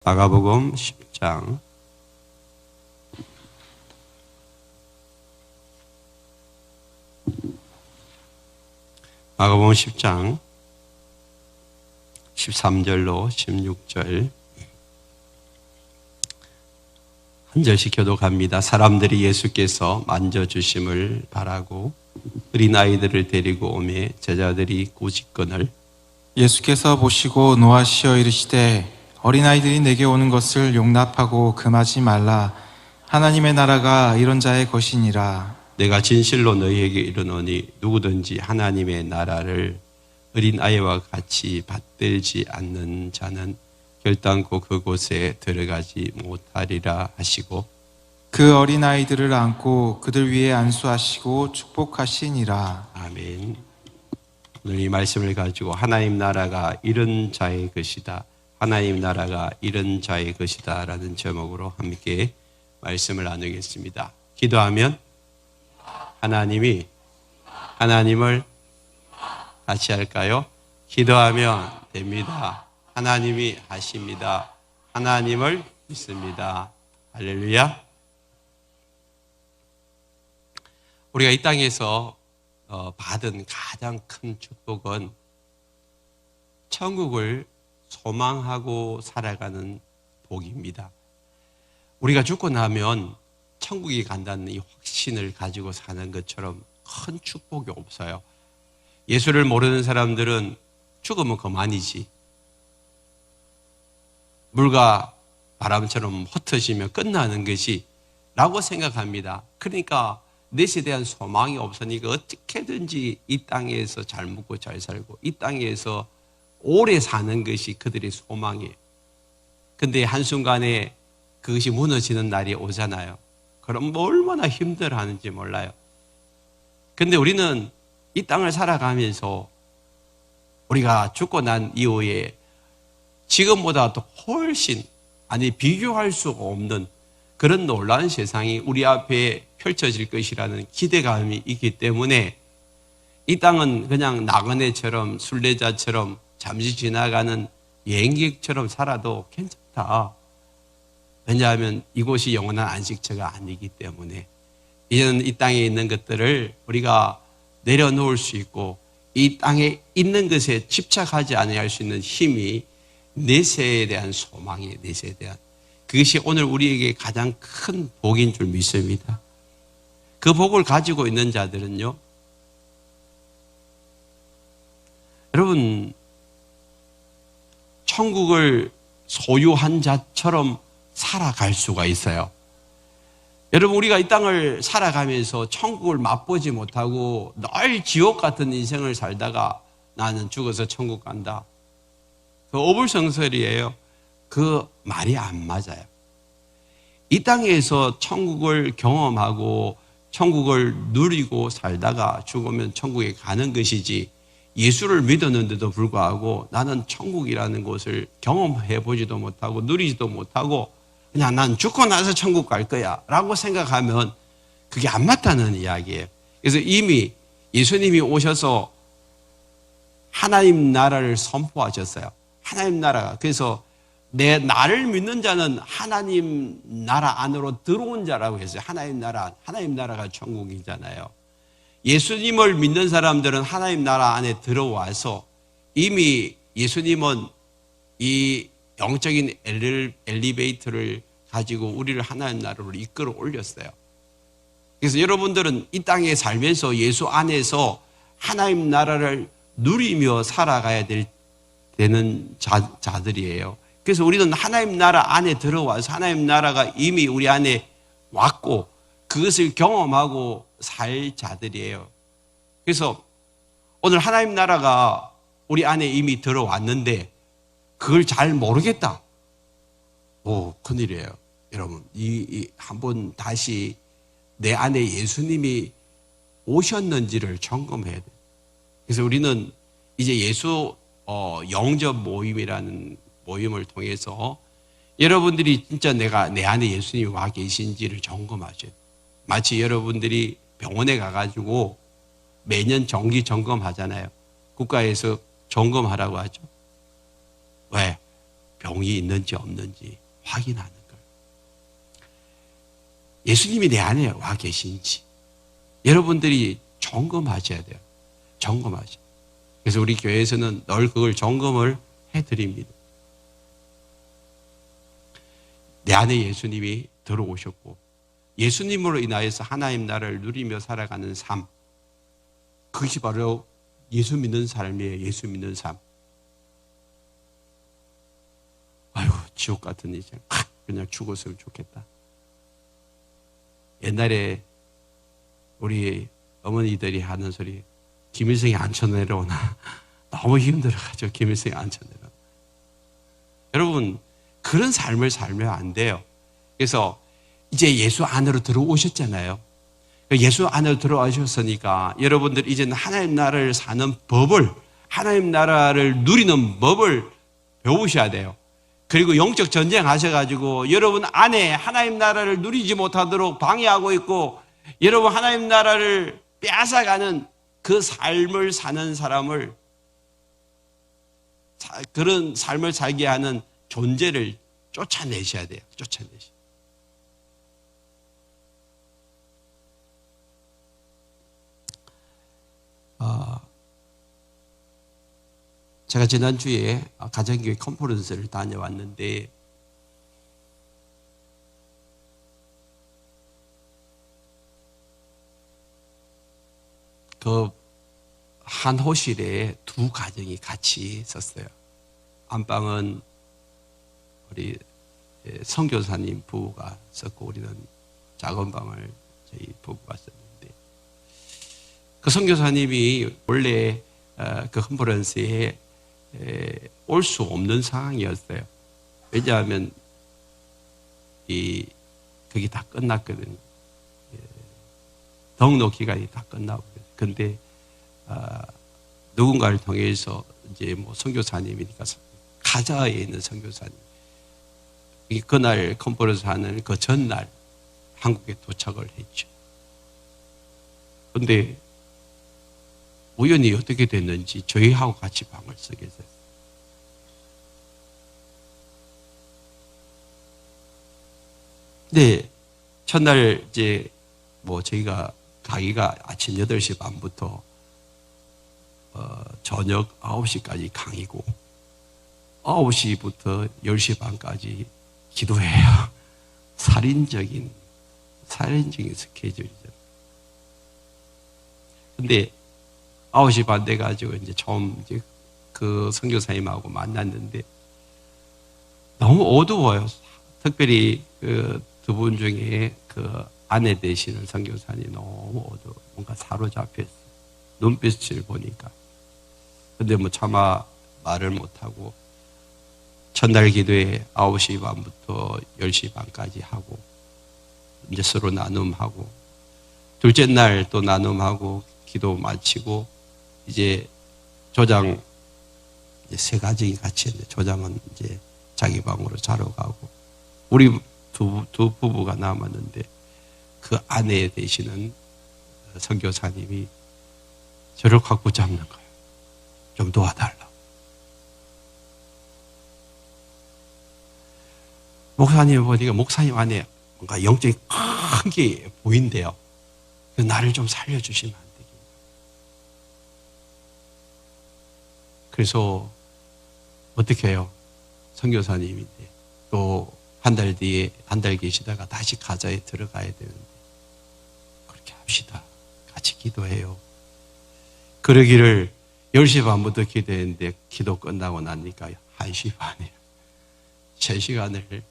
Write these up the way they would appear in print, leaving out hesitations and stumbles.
마가복음 10장 마가복음 10장 13절로 16절 한 절씩 교독합니다. 사람들이 예수께서 만져주심을 바라고 어린아이들을 데리고 오매 제자들이 꾸짖거늘 예수께서 보시고 노하시어 이르시되 어린아이들이 내게 오는 것을 용납하고 금하지 말라. 하나님의 나라가 이런 자의 것이니라. 내가 진실로 너희에게 이르노니 누구든지 하나님의 나라를 어린아이와 같이 받들지 않는 자는 결단코 그곳에 들어가지 못하리라 하시고 그 어린아이들을 안고 그들 위에 안수하시고 축복하시니라. 아멘. 오늘 이 말씀을 가지고 하나님 나라가 이런 자의 것이다. 하나님 나라가 이런 자의 것이다 라는 제목으로 함께 말씀을 나누겠습니다. 기도하면 하나님이 하나님을 같이 할까요? 기도하면 됩니다. 하나님이 하십니다. 하나님을 믿습니다. 할렐루야. 우리가 이 땅에서 받은 가장 큰 축복은 천국을 소망하고 살아가는 복입니다. 우리가 죽고 나면 천국에 간다는 이 확신을 가지고 사는 것처럼 큰 축복이 없어요. 예수를 모르는 사람들은 죽으면 그만이지. 물과 바람처럼 흩어지면 끝나는 것이 라고 생각합니다. 그러니까 넷에 대한 소망이 없으니까 어떻게든지 이 땅에서 잘 먹고 잘 살고 이 땅에서 오래 사는 것이 그들의 소망이에요. 근데 한순간에 그것이 무너지는 날이 오잖아요. 그럼 얼마나 힘들어하는지 몰라요. 근데 우리는 이 땅을 살아가면서 우리가 죽고 난 이후에 지금보다 더 훨씬 비교할 수 없는 그런 놀라운 세상이 우리 앞에 펼쳐질 것이라는 기대감이 있기 때문에 이 땅은 그냥 나그네처럼 순례자처럼 잠시 지나가는 여행객처럼 살아도 괜찮다. 왜냐하면 이곳이 영원한 안식처가 아니기 때문에 이제는 이 땅에 있는 것들을 우리가 내려놓을 수 있고 이 땅에 있는 것에 집착하지 않을 수 있는 힘이 내세에 대한 소망이에요. 내세에 대한. 그것이 오늘 우리에게 가장 큰 복인 줄 믿습니다. 그 복을 가지고 있는 자들은요. 여러분 천국을 소유한 자처럼 살아갈 수가 있어요. 여러분 우리가 이 땅을 살아가면서 천국을 맛보지 못하고 늘 지옥 같은 인생을 살다가 나는 죽어서 천국 간다. 그 어불성설이에요. 그 말이 안 맞아요. 이 땅에서 천국을 경험하고 천국을 누리고 살다가 죽으면 천국에 가는 것이지 예수를 믿었는데도 불구하고 나는 천국이라는 곳을 경험해 보지도 못하고 누리지도 못하고 그냥 난 죽고 나서 천국 갈 거야 라고 생각하면 그게 안 맞다는 이야기예요. 그래서 이미 예수님이 오셔서 하나님 나라를 선포하셨어요. 하나님 나라가. 그래서 나를 믿는 자는 하나님 나라 안으로 들어온 자라고 했어요. 하나님 나라가 천국이잖아요. 예수님을 믿는 사람들은 하나님 나라 안에 들어와서 이미 예수님은 이 영적인 엘리베이터를 가지고 우리를 하나님 나라로 이끌어 올렸어요. 그래서 여러분들은 이 땅에 살면서 예수 안에서 하나님 나라를 누리며 살아가야 되는 자들이에요. 그래서 우리는 하나님 나라 안에 들어와서 하나님 나라가 이미 우리 안에 왔고 그것을 경험하고 살 자들이에요. 그래서 오늘 하나님 나라가 우리 안에 이미 들어왔는데 그걸 잘 모르겠다. 큰일이에요. 여러분, 한번 다시 내 안에 예수님이 오셨는지를 점검해야 돼요. 그래서 우리는 이제 예수 영접 모임이라는 모임을 통해서 여러분들이 진짜 내 안에 예수님이 와 계신지를 점검하셔야 돼요. 마치 여러분들이 병원에 가가지고 매년 정기 점검하잖아요. 국가에서 점검하라고 하죠. 왜? 병이 있는지 없는지 확인하는 거예요. 예수님이 내 안에 와 계신지 여러분들이 점검하셔야 돼요. 점검하셔야. 그래서 우리 교회에서는 늘 그걸 점검을 해드립니다. 내 안에 예수님이 들어오셨고 예수님으로 인하여서 하나님 나라를 누리며 살아가는 삶, 그것이 바로 예수 믿는 삶이에요. 예수 믿는 삶. 아이고, 지옥 같은 인생, 그냥 죽었으면 좋겠다. 옛날에 우리 어머니들이 하는 소리, 김일성이 앉혀 내려오나. 너무 힘들어가지고 김일성이 앉혀 내려오나. 여러분, 그런 삶을 살면 안 돼요. 그래서 이제 예수 안으로 들어오셨잖아요. 예수 안으로 들어오셨으니까 여러분들 이제는 하나님 나라를 사는 법을, 하나님 나라를 누리는 법을 배우셔야 돼요. 그리고 영적 전쟁 하셔가지고 여러분 안에 하나님 나라를 누리지 못하도록 방해하고 있고 여러분 하나님 나라를 빼앗아가는 그 삶을 사는 사람을, 그런 삶을 살게 하는 존재를 쫓아내셔야 돼요. 쫓아내셔야. 제가 지난주에 가정교회 컨퍼런스를 다녀왔는데 그 한 호실에 두 가정이 같이 있었어요. 안방은 우리 선교사님 부부가 썼고 우리는 작은 방을 저희 부부가 썼는데 그 선교사님이 원래 그 컨퍼런스에 올 수 없는 상황이었어요. 왜냐하면 그게 다 끝났거든요. 등록 기간이 다 끝나고. 근데 누군가를 통해서 이제 뭐 선교사님이니까 가자에 있는 선교사님, 그날 컨퍼런스 하는 그 전날 한국에 도착을 했죠. 근데 우연히 어떻게 됐는지 저희하고 같이 방을 쓰게 됐어요. 근데 첫날 이제 뭐 저희가 가기가 아침 8시 반부터 저녁 9시까지 강의고 9시부터 10시 반까지 기도해요. 살인적인 스케줄이죠. 근데 9시 반 돼가지고 이제 처음 이제 그 선교사님하고 만났는데 너무 어두워요. 특별히 그 두 분 중에 그 아내 되시는 선교사님 너무 어두워. 뭔가 사로잡혔어. 눈빛을 보니까. 근데 뭐 차마 말을 못하고 첫날 기도에 9시 반부터 10시 반까지 하고 이제 서로 나눔하고 둘째 날 또 나눔하고 기도 마치고 이제 조장 이제 세 가정이 같이 했는데 조장은 이제 자기 방으로 자러 가고 우리 두 부부가 남았는데 그 아내 되시는 선교사님이 저를 갖고 잡는 거예요. 좀 도와달라. 목사님 보니까 목사님 안에 뭔가 영적인 큰 게 보인대요. 나를 좀 살려주시면 안 되겠냐. 그래서 어떻게 해요? 선교사님인데 또 한 달 뒤에 한 달 계시다가 다시 가자에 들어가야 되는데 그렇게 합시다. 같이 기도해요. 그러기를 10시 반부터 기도했는데 기도 끝나고 나니까 1시 반이에요. 3시간을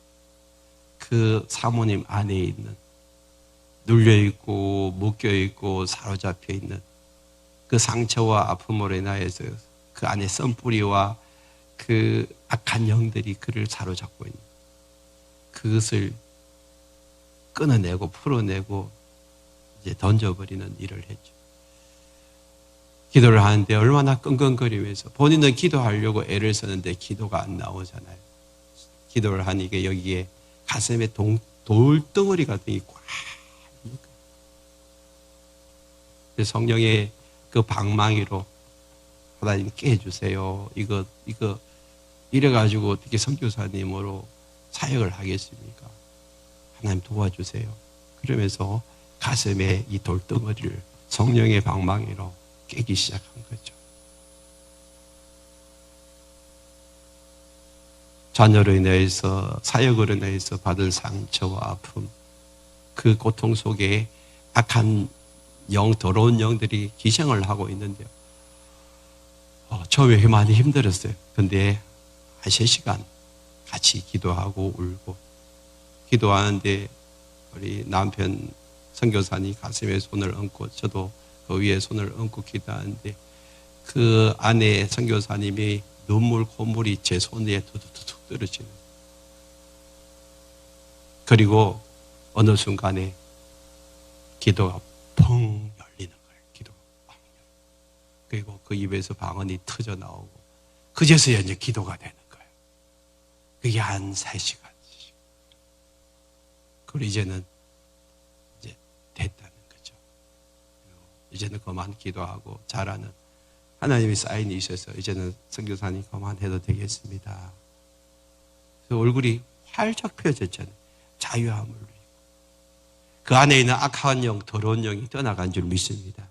그 사모님 안에 있는 눌려있고 묶여있고 사로잡혀 있는 그 상처와 아픔으로 인하여서 그 안에 썬뿌리와 그 악한 영들이 그를 사로잡고 있는 그것을 끊어내고 풀어내고 이제 던져버리는 일을 했죠. 기도를 하는데 얼마나 끙끙거리면서 본인은 기도하려고 애를 쓰는데 기도가 안 나오잖아요. 기도를 하니까 여기에 가슴에 돌덩어리 같은 게 꽉. 성령의 그 방망이로 하나님 깨주세요. 이거 이래가지고 어떻게 선교사님으로 사역을 하겠습니까? 하나님 도와주세요. 그러면서 가슴에 이 돌덩어리를 성령의 방망이로 깨기 시작한 거죠. 자녀로 인해서, 사역으로 인해서 받은 상처와 아픔, 그 고통 속에 악한 영, 더러운 영들이 기생을 하고 있는데요. 처음에 많이 힘들었어요. 근데 한 3시간 같이 기도하고 울고, 기도하는데 우리 남편 선교사님 가슴에 손을 얹고, 저도 그 위에 손을 얹고 기도하는데, 그 안에 선교사님이 눈물, 콧물이 제 손에 두둑두둑 떨어지는. 그리고 어느 순간에 기도가 펑 열리는 거예요. 기도가 펑 열리는. 그리고 그 입에서 방언이 터져 나오고, 그제서야 이제 기도가 되는 거예요. 그게 한 3시간. 그리고 이제는 이제 됐다는 거죠. 이제는 그만 기도하고 잘하는 하나님의 사인이 있어서 이제는 선교사님 그만해도 되겠습니다. 그 얼굴이 활짝 펴졌잖아요. 자유함을 누리고. 그 안에 있는 악한 영, 더러운 영이 떠나간 줄 믿습니다.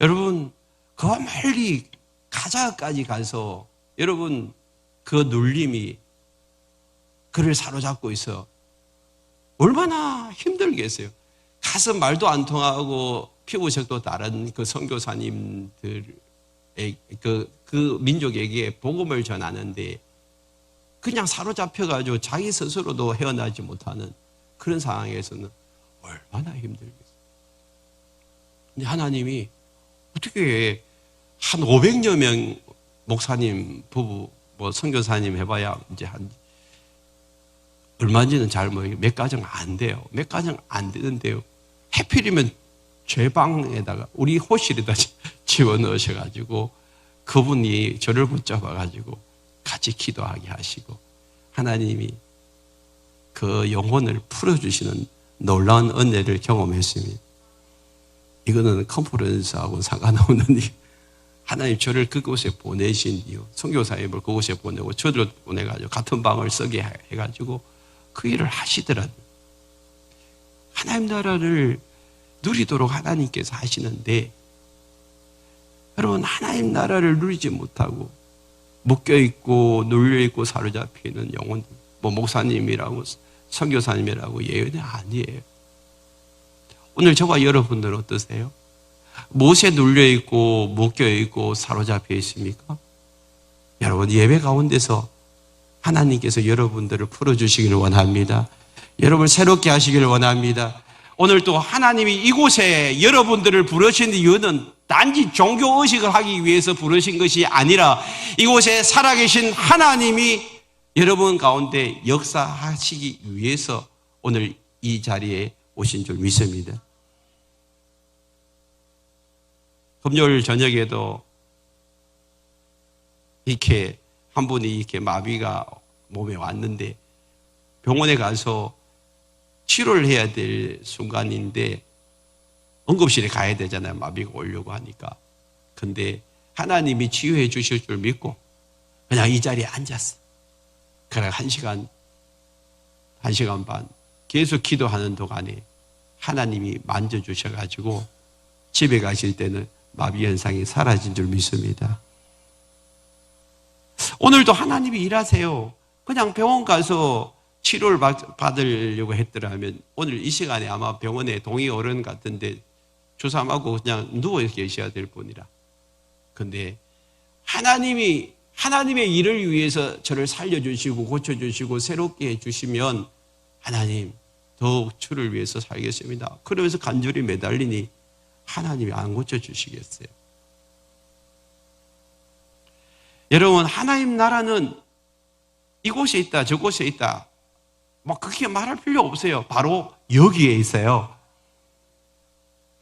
여러분, 그 멀리 가자까지 가서 여러분 그 눌림이 그를 사로잡고 있어 얼마나 힘들겠어요. 가서 말도 안 통하고 피부색도 다른 그 선교사님들 그 민족에게 복음을 전하는데 그냥 사로잡혀가지고 자기 스스로도 헤어나지 못하는 그런 상황에서는 얼마나 힘들겠어요. 근데 하나님이 어떻게 한 500여 명 목사님 부부 뭐 선교사님 해봐야 이제 한 얼마인지는 잘 모르겠어요. 몇 가정 안 돼요. 몇 가정 안 되는데요. 해필이면 제 방에다가 우리 호실에다 집어넣으셔가지고 그분이 저를 붙잡아가지고 같이 기도하게 하시고 하나님이 그 영혼을 풀어주시는 놀라운 은혜를 경험했습니다. 이거는 컨퍼런스하고는 상관없는 일. 하나님 저를 그곳에 보내신 이유, 선교사님을 그곳에 보내고 저를 보내가지고 같은 방을 쓰게 해가지고 그 일을 하시더라고요. 하나님 나라를 누리도록 하나님께서 하시는데 여러분 하나님 나라를 누리지 못하고 묶여있고 눌려있고 사로잡히는 영혼들, 뭐 목사님이라고 선교사님이라고 예언이 아니에요. 오늘 저와 여러분들은 어떠세요? 무엇에 눌려있고 묶여있고 사로잡혀 있습니까? 여러분 예배 가운데서 하나님께서 여러분들을 풀어주시기를 원합니다. 여러분을 새롭게 하시기를 원합니다. 오늘 또 하나님이 이곳에 여러분들을 부르신 이유는 단지 종교의식을 하기 위해서 부르신 것이 아니라 이곳에 살아계신 하나님이 여러분 가운데 역사하시기 위해서 오늘 이 자리에 오신 줄 믿습니다. 금요일 저녁에도 이렇게 한 분이 이렇게 마비가 몸에 왔는데 병원에 가서 치료를 해야 될 순간인데 응급실에 가야 되잖아요. 마비가 오려고 하니까. 근데 하나님이 치유해 주실 줄 믿고 그냥 이 자리에 앉았어. 그래 1시간 반 계속 기도하는 동안에 하나님이 만져주셔가지고 집에 가실 때는 마비 현상이 사라진 줄 믿습니다. 오늘도 하나님이 일하세요. 그냥 병원 가서 치료를 받으려고 했더라면 오늘 이 시간에 아마 병원에 동의 어른 같은데 주사 맞고 그냥 누워 계셔야 될 분이라. 근데 하나님의 일을 위해서 저를 살려주시고 고쳐주시고 새롭게 해주시면 하나님 더욱 주를 위해서 살겠습니다. 그러면서 간절히 매달리니 하나님이 안 고쳐주시겠어요? 여러분 하나님 나라는 이곳에 있다 저곳에 있다 뭐 그렇게 말할 필요 없어요. 바로 여기에 있어요.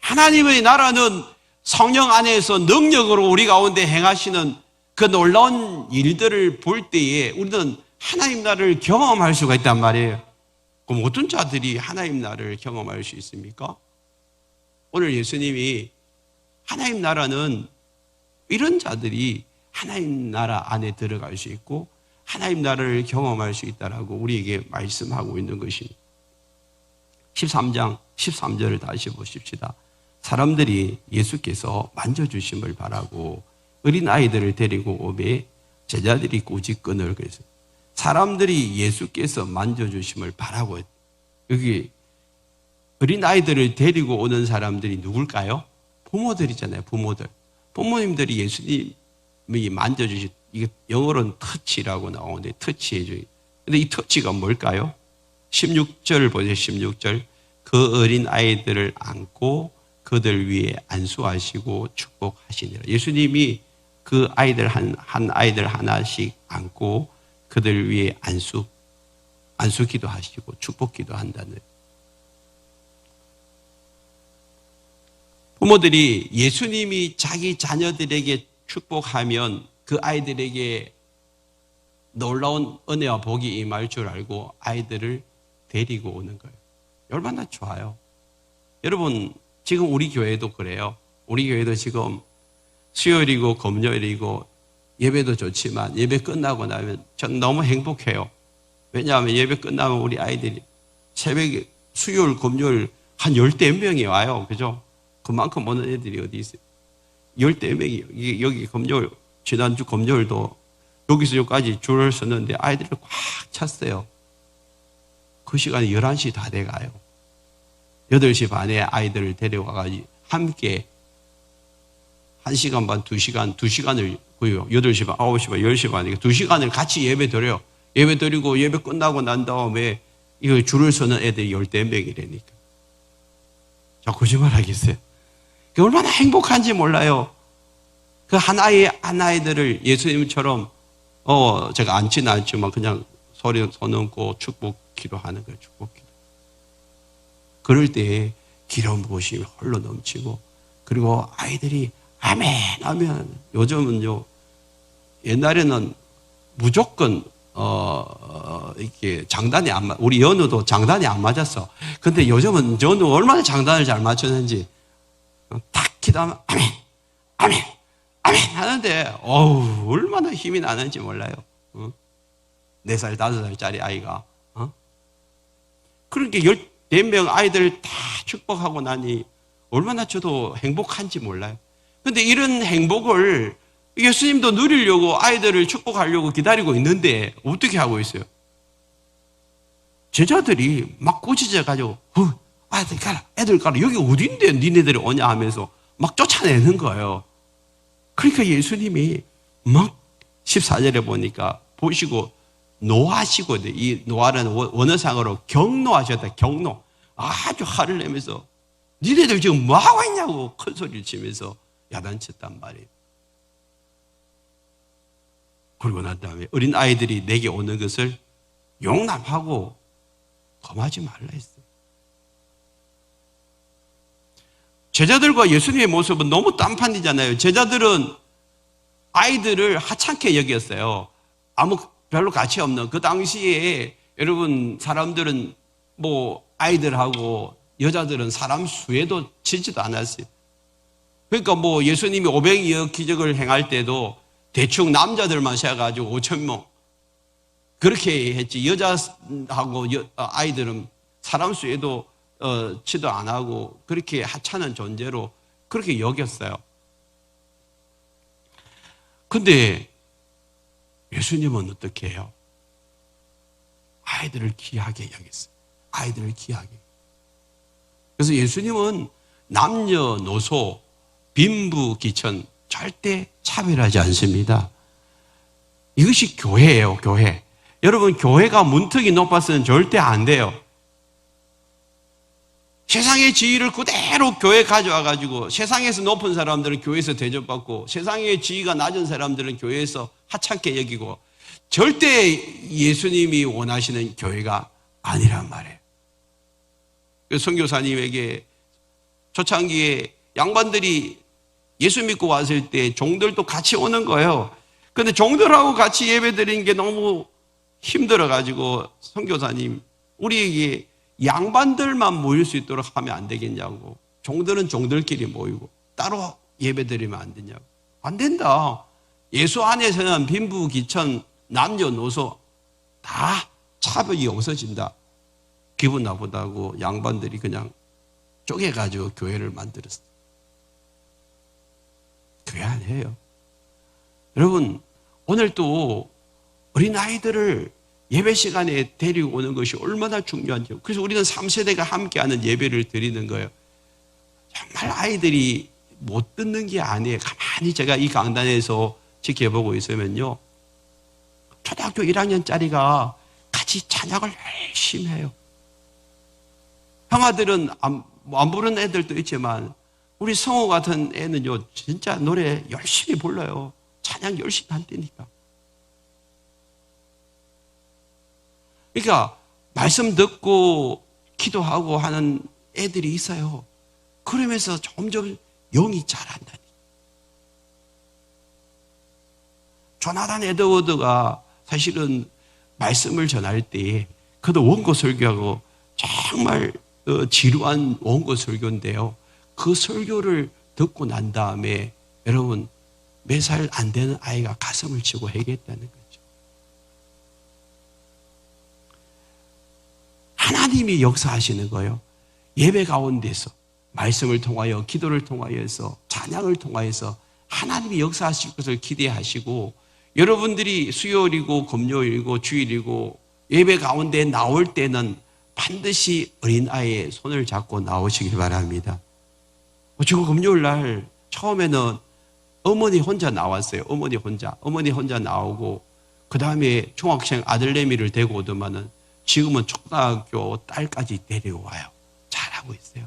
하나님의 나라는 성령 안에서 능력으로 우리 가운데 행하시는 그 놀라운 일들을 볼 때에 우리는 하나님 나라를 경험할 수가 있단 말이에요. 그럼 어떤 자들이 하나님 나라를 경험할 수 있습니까? 오늘 예수님이 하나님 나라는 이런 자들이 하나님 나라 안에 들어갈 수 있고 하나님 나라를 경험할 수 있다라고 우리에게 말씀하고 있는 것입니다. 13장 13절을 다시 보십시다. 사람들이 예수께서 만져주심을 바라고 어린아이들을 데리고 오매 제자들이 꼬집건을 그랬어요. 사람들이 예수께서 만져주심을 바라고 했어요. 여기 어린아이들을 데리고 오는 사람들이 누굴까요? 부모들이잖아요. 부모들. 부모님들이 예수님이 만져주신, 이게 영어로는 터치라고 나오는데 터치해줘요. 근데 이 터치가 뭘까요? 16절 보세요. 16절. 그 어린아이들을 안고 그들 위에 안수하시고 축복하시니라. 예수님이 그 아이들 한 아이들 하나씩 안고 그들 위에 안수기도 하시고 축복기도 한다는. 부모들이 예수님이 자기 자녀들에게 축복하면 그 아이들에게 놀라운 은혜와 복이 임할 줄 알고 아이들을 데리고 오는 거예요. 얼마나 좋아요. 여러분, 지금 우리 교회도 그래요. 우리 교회도 지금 수요일이고 금요일이고 예배도 좋지만 예배 끝나고 나면 전 너무 행복해요. 왜냐하면 예배 끝나면 우리 아이들이 새벽에 수요일 금요일 한 10대 명이 와요. 그죠? 그만큼 오는 애들이 어디 있어요? 10대 명이 여기 금요일, 지난주 금요일도 여기서 여기까지 줄을 섰는데 아이들이 꽉 찼어요. 그 시간에 11시 다 돼가요. 8시 반에 아이들을 데려와가지고 함께 1시간 반, 2시간을 거요. 8시 반, 9시 반, 10시 반, 2시간을 같이 예배 드려요. 예배 드리고 예배 끝나고 난 다음에 이거 줄을 서는 애들이 10대 명이라니까. 자, 거짓말 하겠어요? 그 얼마나 행복한지 몰라요. 그 한 아이들을 예수님처럼, 제가 앉지는 않지만 그냥 손 얹고 축복 기도하는 거예요. 축복 기도. 그럴 때 기름 부으심이 홀로 넘치고, 그리고 아이들이 아멘, 아멘. 요즘은요, 옛날에는 무조건, 이렇게 장단이 우리 연우도 장단이 안 맞았어. 근데 요즘은 연우 얼마나 장단을 잘 맞췄는지, 탁 기도하면 아멘, 아멘, 아멘 하는데, 얼마나 힘이 나는지 몰라요. 4살, 5살짜리 아이가. 그렇게 14명 아이들 다 축복하고 나니 얼마나 저도 행복한지 몰라요. 근데 이런 행복을 예수님도 누리려고 아이들을 축복하려고 기다리고 있는데 어떻게 하고 있어요? 제자들이 막 꾸짖어가지고 아이들 가라, 애들 가라, 여기 어딘데 니네들이 오냐 하면서 막 쫓아내는 거예요. 그러니까 예수님이 막 14절에 보니까 보시고 노하시고, 이 노하는 원어상으로 경노하셨다. 경노. 아주 화를 내면서 니네들 지금 뭐하고 있냐고 큰 소리를 치면서 야단쳤단 말이에요. 그러고 난 다음에 어린 아이들이 내게 오는 것을 용납하고 검하지 말라 했어요. 제자들과 예수님의 모습은 너무 딴판이잖아요. 제자들은 아이들을 하찮게 여겼어요. 별로 가치 없는. 그 당시에 여러분 사람들은 뭐 아이들하고 여자들은 사람 수에도 치지도 않았어요. 그러니까 뭐 예수님이 500여 기적을 행할 때도 대충 남자들만 세가지고 5,000명 그렇게 했지. 여자하고 아이들은 사람 수에도 치도 안 하고 그렇게 하찮은 존재로 그렇게 여겼어요. 근데 예수님은 어떻게 해요? 아이들을 귀하게 여겼어요. 아이들을 귀하게. 그래서 예수님은 남녀노소, 빈부, 귀천 절대 차별하지 않습니다. 이것이 교회예요, 교회. 여러분, 교회가 문턱이 높아서는 절대 안 돼요. 세상의 지위를 그대로 교회에 가져와가지고 세상에서 높은 사람들은 교회에서 대접받고 세상의 지위가 낮은 사람들은 교회에서 하찮게 여기고 절대 예수님이 원하시는 교회가 아니란 말이에요. 선교사님에게 초창기에 양반들이 예수 믿고 왔을 때 종들도 같이 오는 거예요. 그런데 종들하고 같이 예배 드리는 게 너무 힘들어가지고 선교사님 우리에게 양반들만 모일 수 있도록 하면 안 되겠냐고. 종들은 종들끼리 모이고 따로 예배 드리면 안 되냐고. 안 된다. 예수 안에서는 빈부, 기천, 남녀노소 다 차별이 없어진다. 기분 나쁘다고 양반들이 그냥 쪼개가지고 교회를 만들었어요. 교회 아니에요. 여러분, 오늘 또 어린아이들을 예배 시간에 데리고 오는 것이 얼마나 중요한지. 그래서 우리는 3세대가 함께하는 예배를 드리는 거예요. 정말 아이들이 못 듣는 게 아니에요. 가만히 제가 이 강단에서 지켜보고 있으면요, 초등학교 1학년짜리가 같이 찬양을 열심히 해요. 형아들은 안 부르는 애들도 있지만 우리 성호 같은 애는요, 진짜 노래 열심히 불러요. 찬양 열심히 한다니까. 그러니까 말씀 듣고 기도하고 하는 애들이 있어요. 그러면서 점점 영이 자란다니. 조나단 에드워드가 사실은 말씀을 전할 때 그도 원고 설교하고 정말 지루한 원고 설교인데요. 그 설교를 듣고 난 다음에 여러분, 몇 살 안 되는 아이가 가슴을 치고 회개했다는 거죠. 하나님이 역사하시는 거예요. 예배 가운데서 말씀을 통하여, 기도를 통하여서, 찬양을 통하여서 하나님이 역사하실 것을 기대하시고, 여러분들이 수요일이고 금요일이고 주일이고 예배 가운데 나올 때는 반드시 어린아이의 손을 잡고 나오시길 바랍니다. 저 금요일 날 처음에는 어머니 혼자 나왔어요. 어머니 혼자 나오고, 그 다음에 중학생 아들내미를 데리고 오더만은 지금은 초등학교 딸까지 데려와요. 잘하고 있어요.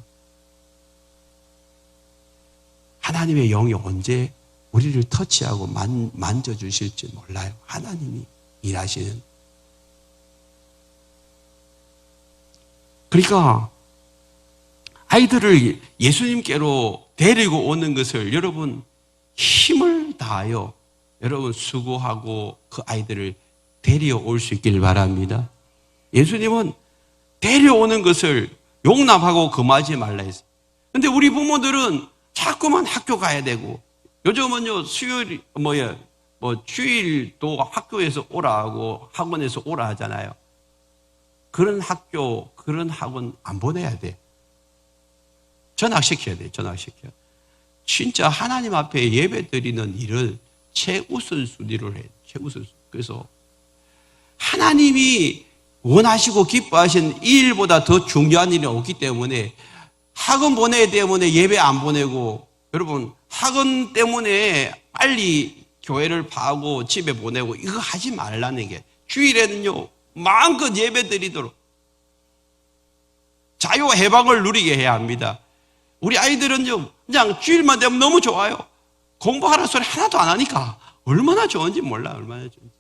하나님의 영이 언제 우리를 터치하고 만져주실지 몰라요. 하나님이 일하시는. 그러니까 아이들을 예수님께로 데리고 오는 것을 여러분 힘을 다하여 여러분 수고하고 그 아이들을 데려올 수 있길 바랍니다. 예수님은 데려오는 것을 용납하고 금하지 말라 했어요. 그런데 우리 부모들은 자꾸만 학교 가야 되고, 요즘은요 주일도 학교에서 오라 하고 학원에서 오라 하잖아요. 그런 학교, 그런 학원 안 보내야 돼. 전학시켜야 돼. 전학시켜. 진짜 하나님 앞에 예배 드리는 일을 최우선순위로 해. 최우선순위. 그래서 하나님이 원하시고 기뻐하시는 이 일보다 더 중요한 일이 없기 때문에 학원 보내야 때문에 예배 안 보내고, 여러분 학원 때문에 빨리 교회를 파고 집에 보내고 이거 하지 말라는 게, 주일에는요 마음껏 예배 드리도록 자유해방을 누리게 해야 합니다. 우리 아이들은요 그냥 주일만 되면 너무 좋아요. 공부하라는 소리 하나도 안 하니까 얼마나 좋은지 몰라. 얼마나 좋은지.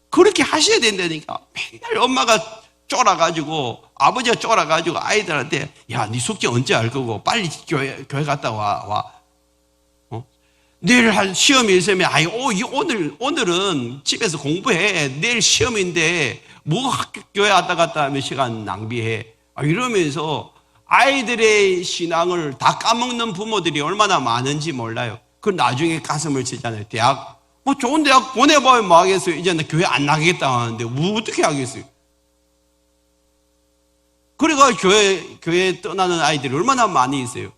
그렇게 하셔야 된다니까. 맨날 엄마가 쫄아가지고, 아버지가 쫄아가지고 아이들한테, 야, 네 숙제 언제 할 거고 빨리 교회 갔다 와. 내일 할 시험이 있으면, 오늘은 집에서 공부해. 내일 시험인데 뭐 교회 왔다 갔다 하면 시간 낭비해. 이러면서 아이들의 신앙을 다 까먹는 부모들이 얼마나 많은지 몰라요. 그 나중에 가슴을 치잖아요. 대학, 좋은 대학 보내봐야 뭐 하겠어요. 이제는 교회 안 나가겠다 하는데 뭐 어떻게 하겠어요. 그래가 교회 떠나는 아이들이 얼마나 많이 있어요.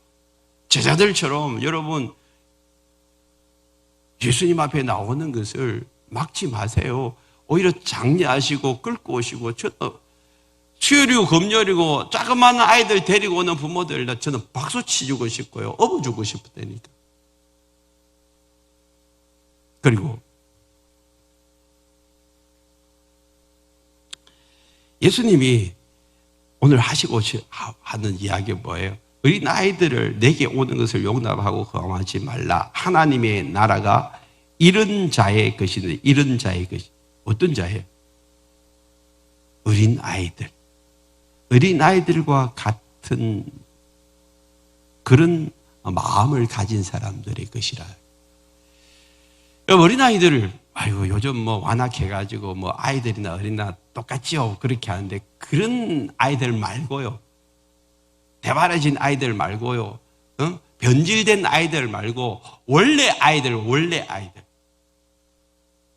제자들처럼 여러분 예수님 앞에 나오는 것을 막지 마세요. 오히려 장려하시고 끌고 오시고, 수요일이고 금요일이고 조그마한 아이들 데리고 오는 부모들 저는 박수 치주고 싶고요. 업어주고 싶다니까. 그리고 예수님이 오늘 하시고 하는 이야기가 뭐예요? 어린 아이들을 내게 오는 것을 용납하고 거함하지 말라. 하나님의 나라가 이런 자의 것이네. 이런 자의 것이. 어떤 자예요? 어린 아이들. 어린 아이들과 같은 그런 마음을 가진 사람들의 것이라. 어린 아이들을 요즘 완악해가지고 아이들이나 어린이나 똑같지요. 그렇게 하는데 그런 아이들 말고요. 대바라진 아이들 말고요. 변질된 아이들 말고 원래 아이들.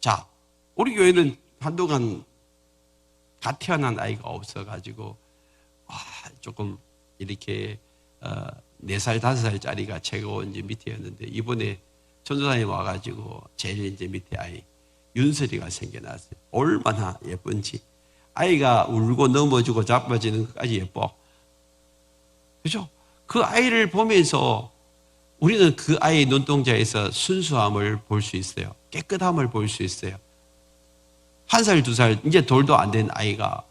자, 우리 교회는 한동안 갓 태어난 아이가 없어가지고 조금 이렇게 4살, 5살짜리가 최고 이제 밑에였는데 이번에 전도사님 와가지고 제일 이제 밑에 아이 윤설이가 생겨났어요. 얼마나 예쁜지. 아이가 울고 넘어지고 자빠지는 것까지 예뻐. 그죠? 그 아이를 보면서 우리는 그 아이의 눈동자에서 순수함을 볼 수 있어요. 깨끗함을 볼 수 있어요. 1살, 2살, 이제 돌도 안 된 아이가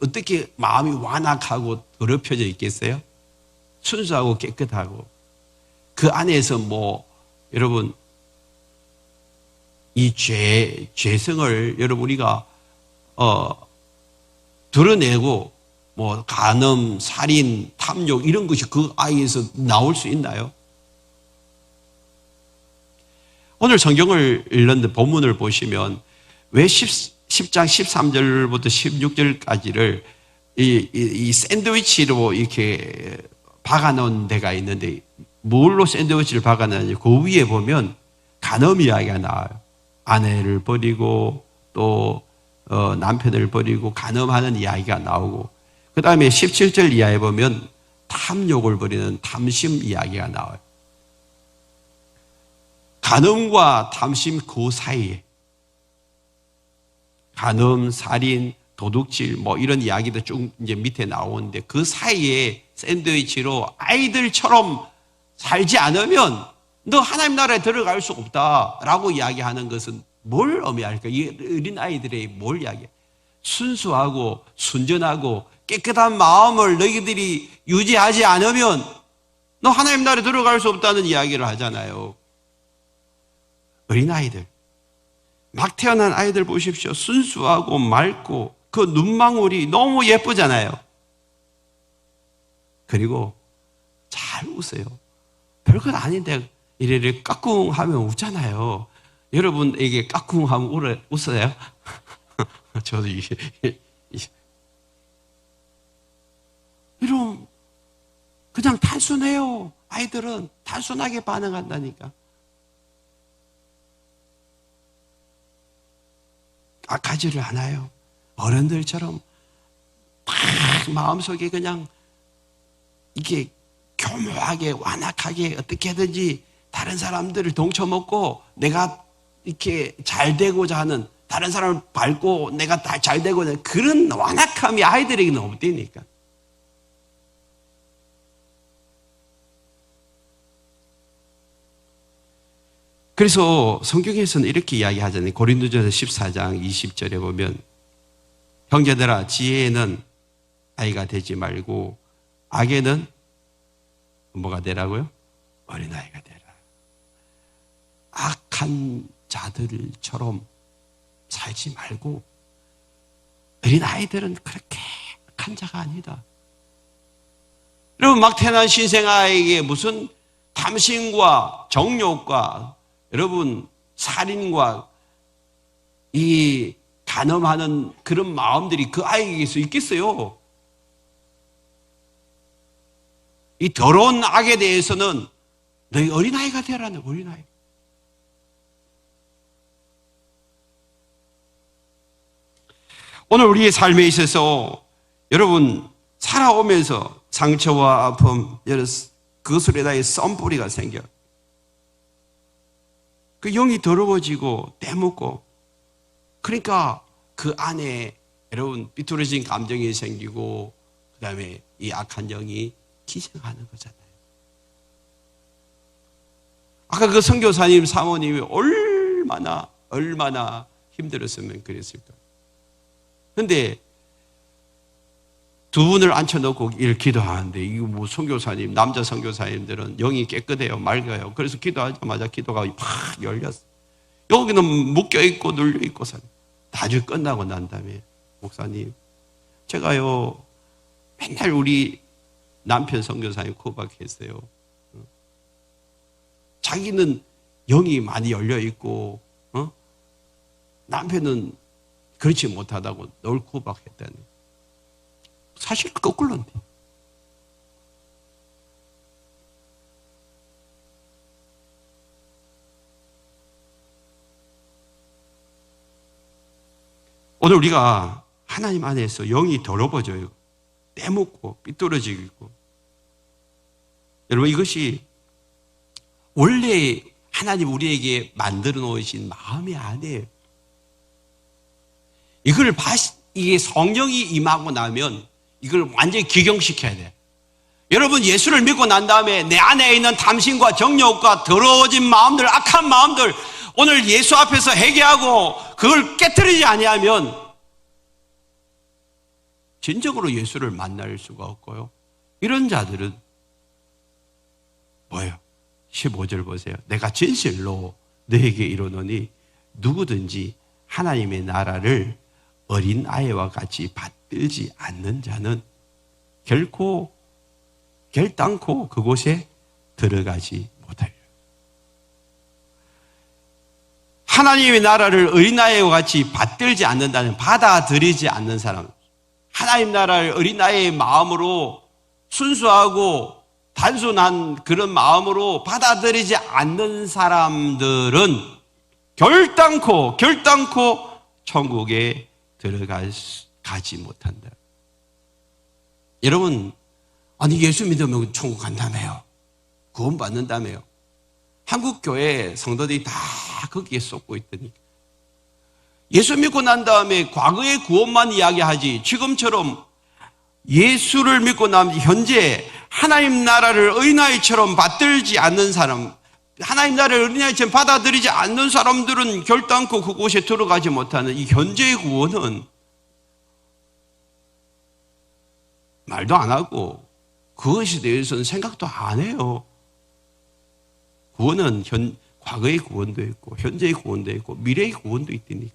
어떻게 마음이 완악하고 더럽혀져 있겠어요? 순수하고 깨끗하고. 그 안에서 여러분, 이 죄성을 여러분 우리가, 드러내고, 간음, 살인, 탐욕, 이런 것이 그 아이에서 나올 수 있나요? 오늘 성경을 읽는데 본문을 보시면 왜 10장 13절부터 16절까지를 이 샌드위치로 이렇게 박아놓은 데가 있는데 뭘로 샌드위치를 박아놨는지 그 위에 보면 간음 이야기가 나와요. 아내를 버리고 또 남편을 버리고 간음하는 이야기가 나오고 그 다음에 17절 이하에 보면 탐욕을 버리는 탐심 이야기가 나와요. 간음과 탐심 그 사이에 간음, 살인, 도둑질 이런 이야기도 쭉 이제 밑에 나오는데 그 사이에 샌드위치로 아이들처럼 살지 않으면 너 하나님 나라에 들어갈 수 없다라고 이야기하는 것은 뭘 의미할까? 이 어린 아이들의 뭘 이야기해? 순수하고 순전하고 깨끗한 마음을 너희들이 유지하지 않으면 너 하나님 나라에 들어갈 수 없다는 이야기를 하잖아요. 어린 아이들, 막 태어난 아이들 보십시오. 순수하고 맑고 그 눈망울이 너무 예쁘잖아요. 그리고 잘 웃어요. 별것 아닌데 이래를 까꿍하면 웃잖아요. 여러분에게 까꿍하면 웃어요? 저도 이런 그냥 단순해요. 아이들은 단순하게 반응한다니까. 악하지를 않아요. 어른들처럼 막 마음속에 그냥 이게 교묘하게 완악하게 어떻게든지 다른 사람들을 동쳐먹고 내가 이렇게 잘 되고자 하는 다른 사람을 밟고 내가 다 잘 되고자 하는 그런 완악함이 아이들에게는 없다니까. 그래서 성경에서는 이렇게 이야기하잖아요. 고린도전서 14장 20절에 보면 형제들아 지혜에는 아이가 되지 말고 악에는 뭐가 되라고요? 어린아이가 되라. 악한 자들처럼 살지 말고 어린아이들은 그렇게 악한 자가 아니다. 여러분 막 태어난 신생아에게 무슨 탐심과 정욕과 여러분 살인과 이 간음하는 그런 마음들이 그 아이에게서 있겠어요? 이 더러운 악에 대해서는 너희 어린아이가 되라는 어린아이. 오늘 우리의 삶에 있어서 여러분 살아오면서 상처와 아픔, 그것으로 인하여 썬뿌리가 생겨. 그 영이 더러워지고 때묻고 그러니까 그 안에 여러분 삐뚤어진 감정이 생기고 그 다음에 이 악한 영이 기생하는 거잖아요. 아까 그 선교사님 사모님이 얼마나 힘들었으면 그랬을까. 그런데 두 분을 앉혀놓고 이렇게 기도하는데 이거 뭐 선교사님, 남자 선교사님들은 영이 깨끗해요, 맑아요. 그래서 기도하자마자 기도가 팍 열렸어. 여기는 묶여있고 눌려있고 나중에 끝나고 난 다음에 목사님 제가요 맨날 우리 남편 선교사님 구박했어요. 자기는 영이 많이 열려있고 남편은 그렇지 못하다고 널 구박했다니. 사실 거꾸로인데. 오늘 우리가 하나님 안에서 영이 더러워져요. 때묻고 삐뚤어지고 있고. 여러분, 이것이 원래 하나님 우리에게 만들어 놓으신 마음이 아니에요. 이게 성령이 임하고 나면 이걸 완전히 기경시켜야 돼요. 여러분, 예수를 믿고 난 다음에 내 안에 있는 탐심과 정욕과 더러워진 마음들, 악한 마음들, 오늘 예수 앞에서 회개하고 그걸 깨트리지 아니하면 진정으로 예수를 만날 수가 없고요. 이런 자들은 뭐예요? 15절 보세요. 내가 진실로 너에게 이르노니 누구든지 하나님의 나라를 어린 아이와 같이 받들지 않는 자는 결단코 그곳에 들어가지 못하리라. 하나님의 나라를 어린아이와 같이 받들지 않는다는, 받아들이지 않는 사람, 하나님 나라를 어린아이의 마음으로 순수하고 단순한 그런 마음으로 받아들이지 않는 사람들은 결단코 천국에 들어가지 못한다. 여러분, 아니 예수 믿으면 천국 간다며요. 구원 받는다며요. 한국 교회 성도들이 다 거기에 쏟고 있다니까. 예수 믿고 난 다음에 과거의 구원만 이야기하지, 지금처럼 예수를 믿고 나면 현재 하나님 나라를 어린아이처럼 받들지 않는 사람, 하나님 나라를 어린아이처럼 받아들이지 않는 사람들은 결단코 그곳에 들어가지 못하는 이 현재의 구원은 말도 안 하고 그것에 대해서는 생각도 안 해요. 구원은 과거의 구원도 있고 현재의 구원도 있고 미래의 구원도 있다니까.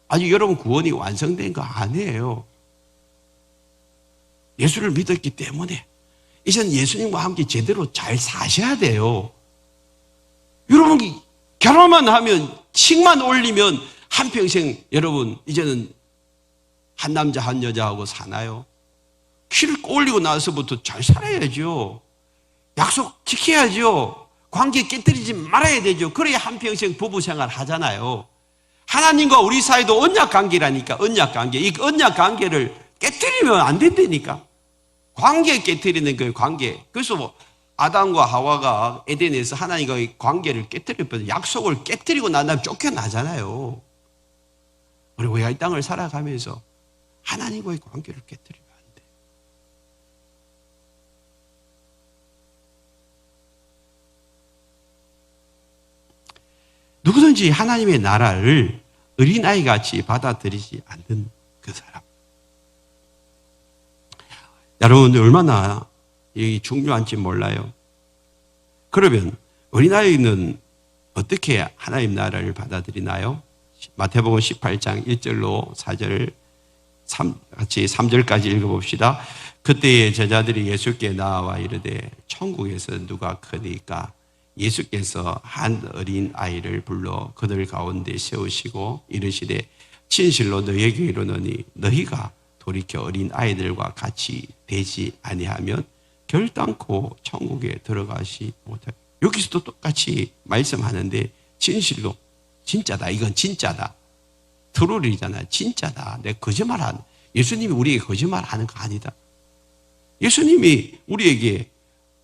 아직 여러분 구원이 완성된 거 아니에요. 예수를 믿었기 때문에 이제는 예수님과 함께 제대로 잘 사셔야 돼요. 여러분 결혼만 하면 칙만 올리면 한평생 여러분 이제는 한 남자 한 여자하고 사나요? 키를 올리고 나서부터 잘 살아야죠. 약속 지켜야죠. 관계 깨뜨리지 말아야 되죠. 그래야 한평생 부부생활 하잖아요. 하나님과 우리 사이도 언약 관계라니까. 언약 관계. 이 언약 관계를 깨뜨리면 안 된다니까. 관계 깨뜨리는 거예요. 관계. 그래서 뭐 아담과 하와가 에덴에서 하나님과의 관계를 깨뜨렸거든요. 약속을 깨뜨리고 난 다음에 쫓겨나잖아요. 그리고 이 땅을 살아가면서 하나님과의 관계를 깨뜨리면 안 돼. 누구든지 하나님의 나라를 어린아이같이 받아들이지 않는 그 사람. 여러분 얼마나 이게 중요한지 몰라요. 그러면 어린아이는 어떻게 하나님 나라를 받아들이나요? 마태복음 18장 1절로 4절 같이 3절까지 읽어봅시다. 그때의 제자들이 예수께 나와 이르되 천국에서 누가 크니까? 예수께서 한 어린 아이를 불러 그들 가운데 세우시고 이르시되 진실로 너희에게 이르노니 너희가 돌이켜 어린 아이들과 같이 되지 아니하면 결단코 천국에 들어가시 못할. 여기서도 똑같이 말씀하는데 진실로 진짜다. 이건 진짜다. 트루리잖아. 진짜다. 내가 거짓말하는. 예수님이 우리에게 거짓말하는 거 아니다. 예수님이 우리에게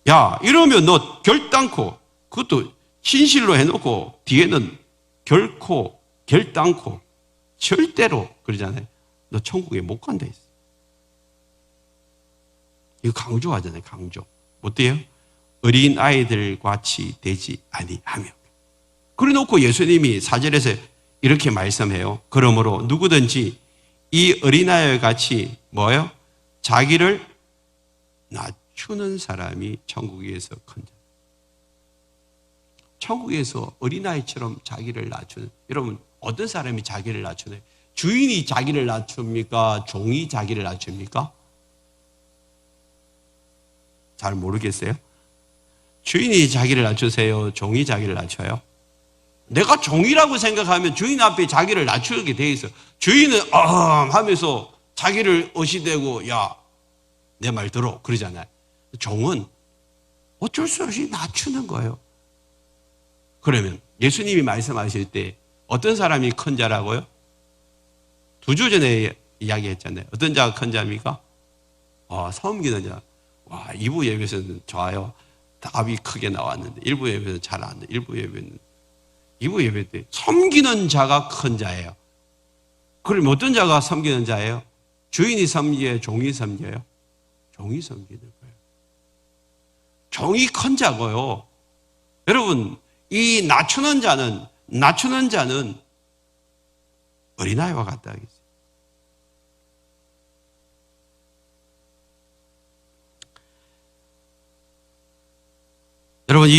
야 이러면 너 결단코 그것도 진실로 해놓고 뒤에는 결코 결단코 절대로 그러잖아요. 너 천국에 못 간다 했어. 이거 강조하잖아요. 강조. 어때요? 어린 아이들 같이 되지 아니하며. 그래 놓고 예수님이 4절에서 이렇게 말씀해요. 그러므로 누구든지 이 어린아이와 같이 뭐예요? 자기를 낮추는 사람이 천국에서 큰 자. 천국에서 어린아이처럼 자기를 낮추는, 여러분 어떤 사람이 자기를 낮추나요? 주인이 자기를 낮춥니까? 종이 자기를 낮춥니까? 잘 모르겠어요. 주인이 자기를 낮추세요? 종이 자기를 낮춰요? 내가 종이라고 생각하면 주인 앞에 자기를 낮추게 돼 있어. 주인은 하면서 자기를 어시대고 야, 내 말 들어 그러잖아요. 종은 어쩔 수 없이 낮추는 거예요. 그러면 예수님이 말씀하실 때 어떤 사람이 큰 자라고요? 두 주 전에 이야기했잖아요. 어떤 자가 큰 자입니까? 섬기는 자. 와, 2부 예배에서는 좋아요. 답이 크게 나왔는데 1부 예배는 잘 안 돼. 1부 예배는 2부 예배 때 섬기는 자가 큰 자예요. 그럼 어떤 자가 섬기는 자예요? 주인이 섬기어요? 종이 섬겨요? 종이 섬기는 거예요. 종이 큰 자고요. 여러분, 이 낮추는 자는 어린아이와 같다 하겠어요. 여러분,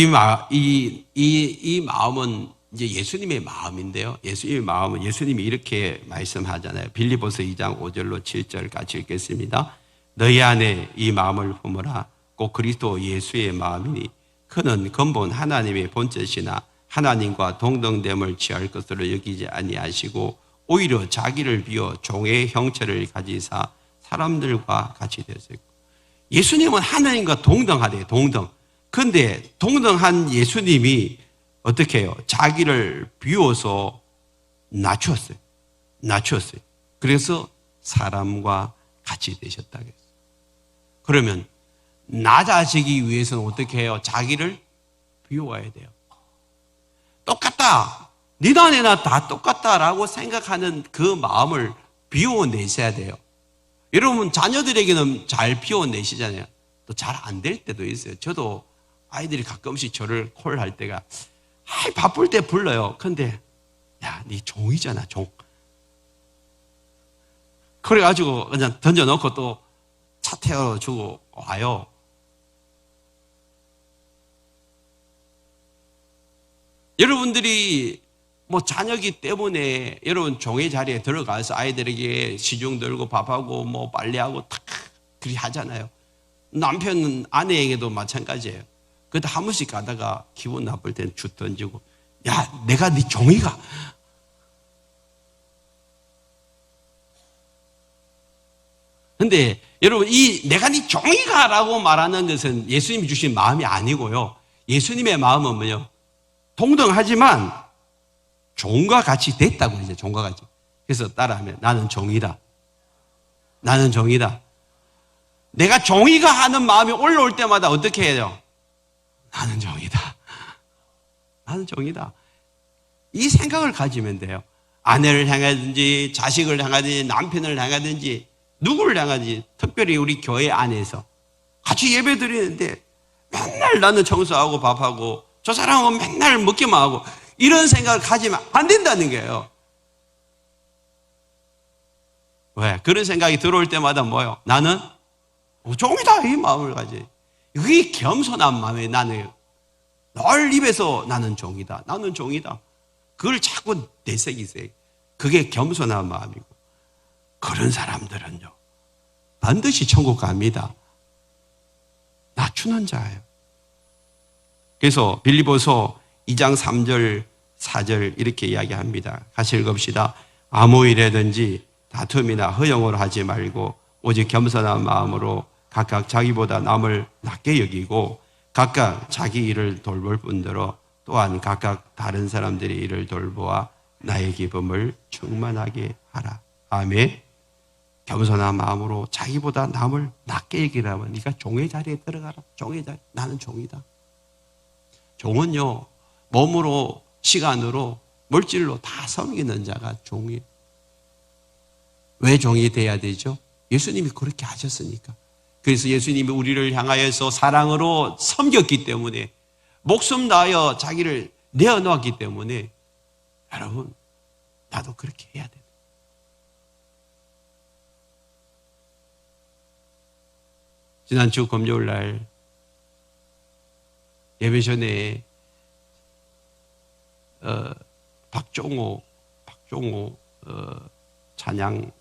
이 마음은 이제 예수님의 마음인데요. 예수님의 마음은 예수님이 이렇게 말씀하잖아요. 빌립보서 2장 5절로 7절 같이 읽겠습니다. 너희 안에 이 마음을 품으라. 꼭 그리스도 예수의 마음이니 그는 근본 하나님의 본체시나 하나님과 동등됨을 취할 것으로 여기지 아니하시고 오히려 자기를 비워 종의 형체를 가지사 사람들과 같이 되었어요. 예수님은 하나님과 동등하대요. 동등. 그런데 동등한 예수님이 어떻게 해요? 자기를 비워서 낮추었어요. 그래서 사람과 같이 되셨다고 했어요. 그러면 낮아지기 위해서는 어떻게 해요? 자기를 비워야 돼요. 똑같다. 니나 내나 다 똑같다라고 생각하는 그 마음을 비워내셔야 돼요. 여러분 자녀들에게는 잘 비워내시잖아요. 또 잘 안 될 때도 있어요. 저도 아이들이 가끔씩 저를 콜할 때가 바쁠 때 불러요. 근데 야, 네 종이잖아, 종. 그래가지고 그냥 던져놓고 또 차 태워주고 와요. 여러분들이 뭐 자녀기 때문에 여러분 종의 자리에 들어가서 아이들에게 시중 들고 밥하고 뭐 빨래하고 탁 그리 하잖아요. 남편은 아내에게도 마찬가지예요. 그래도 한 번씩 가다가 기분 나쁠 때는 주 던지고 야, 내가 네 종이가. 근데 여러분 이 내가 네 종이가라고 말하는 것은 예수님이 주신 마음이 아니고요. 예수님의 마음은 뭐요? 동등하지만 종과 같이 됐다고 이제 종과 같이. 그래서 따라하면 나는 종이다. 나는 종이다. 내가 종이가 하는 마음이 올라올 때마다 어떻게 해요? 나는 종이다. 나는 종이다. 이 생각을 가지면 돼요. 아내를 향하든지 자식을 향하든지 남편을 향하든지 누구를 향하든지 특별히 우리 교회 안에서 같이 예배 드리는데 맨날 나는 청소하고 밥하고 저 사람은 맨날 먹기만 하고 이런 생각을 가지면 안 된다는 거예요. 왜? 그런 생각이 들어올 때마다 뭐예요? 나는 종이다 이 마음을 가지. 그게 겸손한 마음에 나는 늘 입에서 나는 종이다. 나는 종이다. 그걸 자꾸 내새기세요. 그게 겸손한 마음이고 그런 사람들은요 반드시 천국 갑니다. 낮추는 자예요. 그래서 빌립보서 2장 3절 4절 이렇게 이야기합니다. 같이 읽읍시다. 아무 일에든지 다툼이나 허영을 하지 말고 오직 겸손한 마음으로 각각 자기보다 남을 낮게 여기고 각각 자기 일을 돌볼 뿐더러 또한 각각 다른 사람들의 일을 돌보아 나의 기쁨을 충만하게 하라. 아멘. 겸손한 마음으로 자기보다 남을 낮게 여기라면 네가 종의 자리에 들어가라. 종의 자리. 나는 종이다. 종은요 몸으로 시간으로 물질로 다 섬기는 자가 종이에요. 왜 종이 돼야 되죠? 예수님이 그렇게 하셨으니까. 그래서 예수님이 우리를 향하여서 사랑으로 섬겼기 때문에 목숨 다하여 자기를 내어놓았기 때문에 여러분 나도 그렇게 해야 돼요. 지난주 금요일 날 예배 전에 박종호 찬양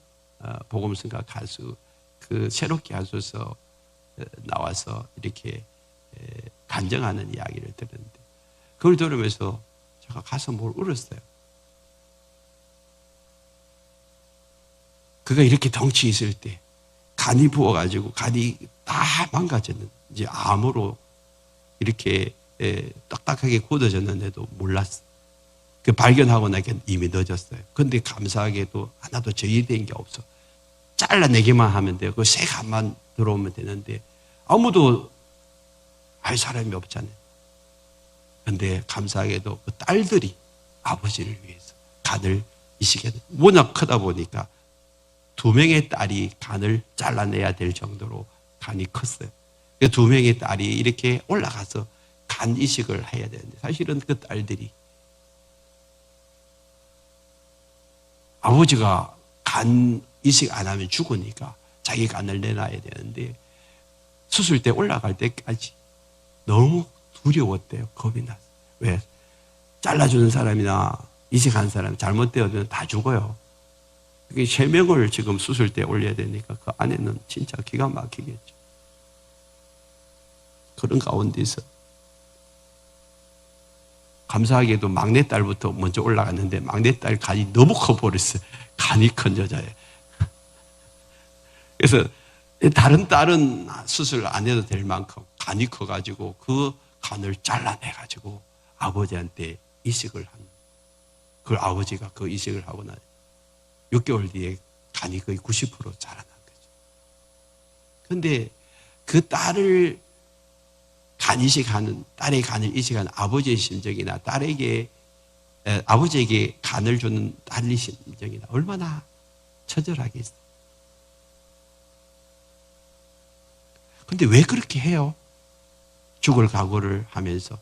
복음성가 가수 그 새롭게 하소서 나와서 이렇게 간증하는 이야기를 들었는데 그걸 들으면서 제가 가슴을 울었어요. 그가 이렇게 덩치 있을 때 간이 부어가지고 간이 다 망가졌는데 이제 암으로 이렇게 딱딱하게 굳어졌는데도 몰랐어. 그 발견하고 나니까 이미 늦었어요. 근데 감사하게도 하나도 저희된 게 없어. 잘라내기만 하면 돼요. 그 새간만 들어오면 되는데 아무도 할 사람이 없잖아요. 근데 감사하게도 그 딸들이 아버지를 위해서 간을 이 시기에 워낙 크다 보니까 2명의 딸이 간을 잘라내야 될 정도로 간이 컸어요. 그 2명의 딸이 이렇게 올라가서 간 이식을 해야 되는데 사실은 그 딸들이 아버지가 간 이식 안 하면 죽으니까 자기 간을 내놔야 되는데 수술 때 올라갈 때까지 너무 두려웠대요. 겁이 났어요. 왜? 잘라주는 사람이나 이식한 사람 잘못되어면 다 죽어요. 3명을 지금 수술 때 올려야 되니까 그 안에는 진짜 기가 막히겠죠. 그런 가운데서 감사하게도 막내딸부터 먼저 올라갔는데 막내딸 간이 너무 커버렸어요. 간이 큰 여자예요. 그래서 다른 딸은 수술 안 해도 될 만큼 간이 커가지고 그 간을 잘라내가지고 아버지한테 이식을 한. 그 아버지가 그 이식을 하고 나 6개월 뒤에 간이 거의 90% 자라난 거죠. 그런데 그 딸을 간 이식하는, 딸의 간을 이식하는 아버지의 심정이나 아버지에게 간을 주는 딸의 심정이나 얼마나 처절하겠어요. 근데 왜 그렇게 해요? 죽을 각오를 하면서.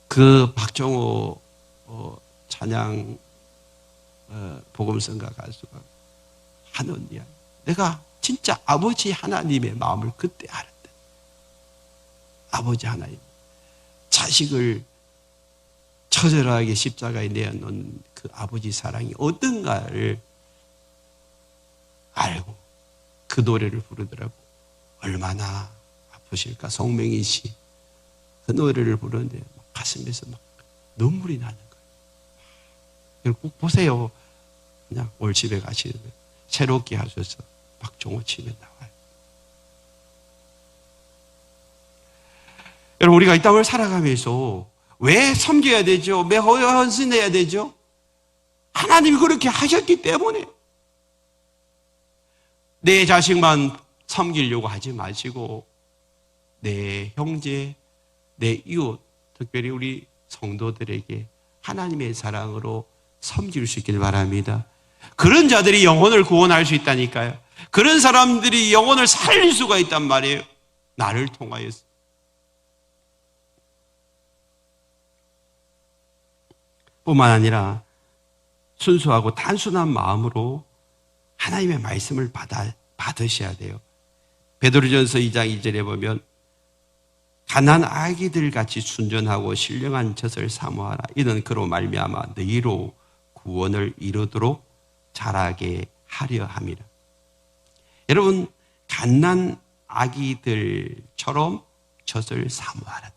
그 박정호 찬양 복음성가 가수가 하는 이야기. 내가 진짜 아버지 하나님의 마음을 그때 알았다. 아버지 하나님. 자식을 처절하게 십자가에 내어놓은 그 아버지 사랑이 어떤가를 알고 그 노래를 부르더라고. 얼마나 아프실까. 송명희 씨. 그 노래를 부르는데 가슴에서 막 눈물이 나는 거예요. 꼭 보세요. 그냥 올 집에 가시는 거예요. 새롭게 하셔서 박종호 치면 나와요. 여러분, 우리가 이 땅을 살아가면서 왜 섬겨야 되죠? 왜 헌신해야 되죠? 하나님이 그렇게 하셨기 때문에. 내 자식만 섬기려고 하지 마시고 내 형제, 내 이웃, 특별히 우리 성도들에게 하나님의 사랑으로 섬길 수 있길 바랍니다. 그런 자들이 영혼을 구원할 수 있다니까요. 그런 사람들이 영혼을 살릴 수가 있단 말이에요. 나를 통하여서. 뿐만 아니라 순수하고 단순한 마음으로 하나님의 말씀을 받으셔야 돼요. 베드로전서 2장 2절에 보면 가난 아기들 같이 순전하고 신령한 젖을 사모하라. 이는 그로 말미암아 너희로 구원을 이루도록 자라게 하려 함이라. 여러분, 갓난 아기들처럼 젖을 사모하라.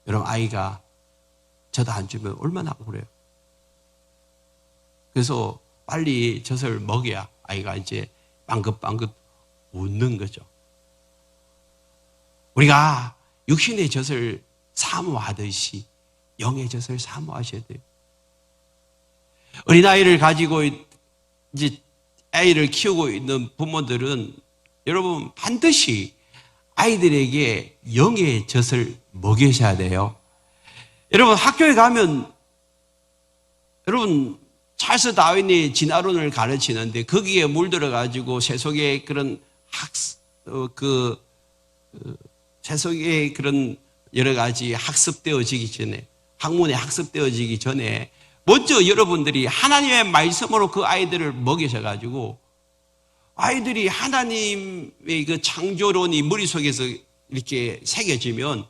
여러분, 아이가 젖 안 주면 얼마나 억울해요. 그래서 빨리 젖을 먹여야 아이가 이제 빵긋빵긋 웃는 거죠. 우리가 육신의 젖을 사모하듯이 영의 젖을 사모하셔야 돼요. 어린아이를 가지고 이제 아이를 키우고 있는 부모들은 여러분 반드시 아이들에게 영의 젖을 먹이셔야 돼요. 여러분 학교에 가면 여러분 찰스 다윈이 진화론을 가르치는데 거기에 물들어 가지고 세속의 그런 세속의 그런 여러 가지 학습되어지기 전에, 학문에 학습되어지기 전에 먼저 여러분들이 하나님의 말씀으로 그 아이들을 먹이셔가지고 아이들이 하나님의 그 창조론이 머릿속에서 이렇게 새겨지면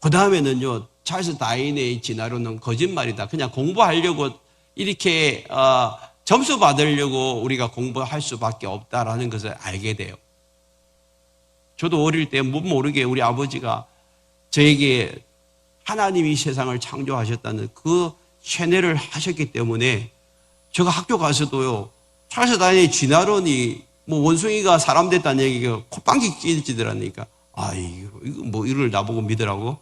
그 다음에는요, 찰스 다윈의 진화론은 거짓말이다. 그냥 공부하려고 이렇게 점수 받으려고 우리가 공부할 수밖에 없다라는 것을 알게 돼요. 저도 어릴 때 못 모르게 우리 아버지가 저에게 하나님이 세상을 창조하셨다는 그 세뇌를 하셨기 때문에 제가 학교 가서도요, 찰스 다윈의 진화론이 뭐 원숭이가 사람 됐다는 얘기가 콧방귀 뀌어지더라니까. 이거 뭐 이걸 나보고 믿으라고?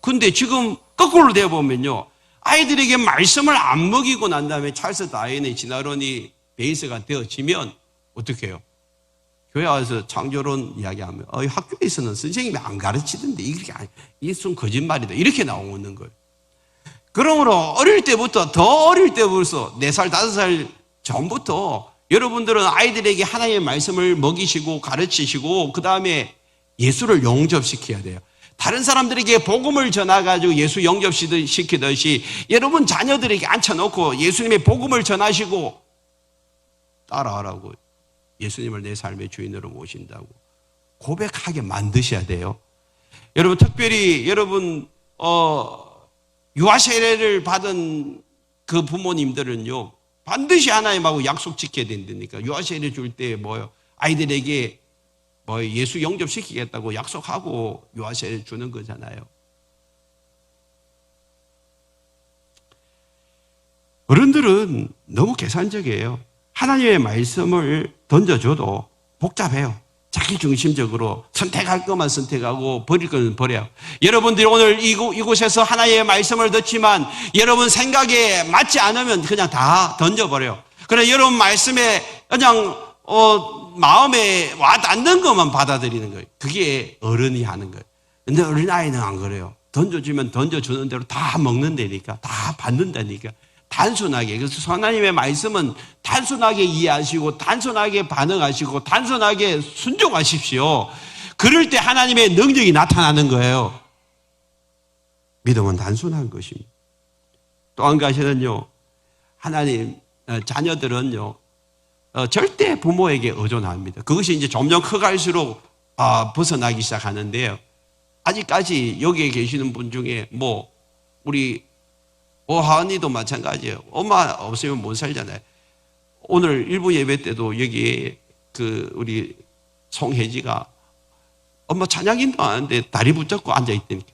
근데 지금 거꾸로 되어보면요, 아이들에게 말씀을 안 먹이고 난 다음에 찰스 다윈의 진화론이 베이스가 되어지면 어떻게 해요? 교회 와서 창조론 이야기하면 학교에서는 선생님이 안 가르치던데 이게 좀 거짓말이다 이렇게 나오는 거예요. 그러므로 어릴 때부터 더 어릴 때부터 4살 5살 전부터 여러분들은 아이들에게 하나님의 말씀을 먹이시고 가르치시고 그 다음에 예수를 영접시켜야 돼요. 다른 사람들에게 복음을 전해가지고 예수 영접시키듯이 여러분 자녀들에게 앉혀놓고 예수님의 복음을 전하시고 따라하라고, 예수님을 내 삶의 주인으로 모신다고 고백하게 만드셔야 돼요. 여러분 특별히 여러분 유아 세례를 받은 그 부모님들은요 반드시 하나님하고 약속 지켜야 된다니까. 유아 세례 줄 때 아이들에게 예수 영접시키겠다고 약속하고 유아 세례 주는 거잖아요. 어른들은 너무 계산적이에요. 하나님의 말씀을 던져줘도 복잡해요. 자기중심적으로 선택할 것만 선택하고 버릴 것은 버려요. 여러분들이 오늘 이곳에서 하나님의 말씀을 듣지만 여러분 생각에 맞지 않으면 그냥 다 던져버려요. 그래 여러분 말씀에 그냥 마음에 와닿는 것만 받아들이는 거예요. 그게 어른이 하는 거예요. 근데 어린아이는 안 그래요. 던져주면 던져주는 대로 다 먹는다니까, 다 받는다니까. 단순하게. 그래서 하나님의 말씀은 단순하게 이해하시고 단순하게 반응하시고 단순하게 순종하십시오. 그럴 때 하나님의 능력이 나타나는 거예요. 믿음은 단순한 것입니다. 또 한 가지는요, 하나님 자녀들은요 절대 부모에게 의존합니다. 그것이 이제 점점 커갈수록 벗어나기 시작하는데요. 아직까지 여기에 계시는 분 중에 우리 하은이도 마찬가지예요. 엄마 없으면 못 살잖아요. 오늘 일부 예배 때도 여기에 우리 송혜지가 엄마 찬양인도 하는데 다리 붙잡고 앉아있다니까.